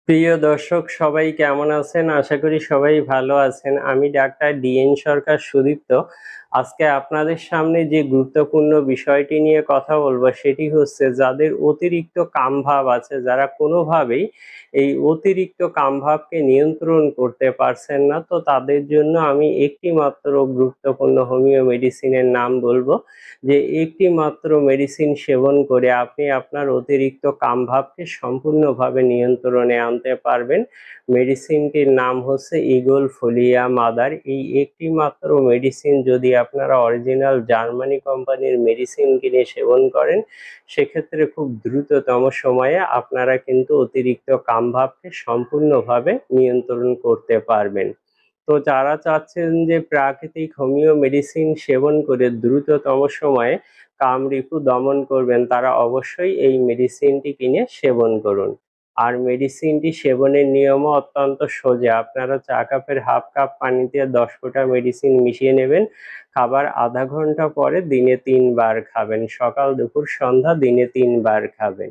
প্রিয় দর্শক সবাই কেমন আছেন? আশা করি সবাই ভালো আছেন। আমি ডাক্তার ডিএন সরকার সুদীপ্ত। আজকে আপনাদের সামনে যে গুরুত্বপূর্ণ বিষয়টি নিয়ে কথা বলবো সেটি হচ্ছে যাদের অতিরিক্ত কামভাব আছে, যারা কোনোভাবেই এই অতিরিক্ত কামভাবকে নিয়ন্ত্রণ করতে পারছেন না, তো তাদের জন্য আমি একটি মাত্র গুরুত্বপূর্ণ হোমিও মেডিসিনের নাম বলবো, যে একটি মাত্র মেডিসিন সেবন করে আপনি আপনার অতিরিক্ত কামভাবকে সম্পূর্ণভাবে নিয়ন্ত্রণে আনতে পারবেন। মেডিসিনটির নাম হচ্ছে ইগল ফোলিয়া মাদার। এই একটি মাত্র মেডিসিন যদি আপনারা অরিজিনাল জার্মানি কোম্পানির মেডিসিন কিনে সেবন করেন, সেক্ষেত্রে খুব দ্রুততম সময়ে আপনারা কিন্তু অতিরিক্ত কামভাবকে সম্পূর্ণভাবে নিয়ন্ত্রণ করতে পারবেন। তো যারা চাচ্ছেন যে প্রাকৃতিক হোমিও মেডিসিন সেবন করে দ্রুততম সময়ে কামরিপু দমন করবেন, তারা অবশ্যই এই মেডিসিনটি কিনে সেবন করুন। আর মেডিসিনটি সেবনের নিয়মও অত্যন্ত সোজা। আপনারা চা কাপের হাফ কাপ পানিতে 10 ফোঁটা মেডিসিন মিশিয়ে নেবেন। খাবার আধা ঘন্টা পরে দিনে 3 বার খাবেন। সকাল, দুপুর, সন্ধ্যা দিনে 3 বার খাবেন।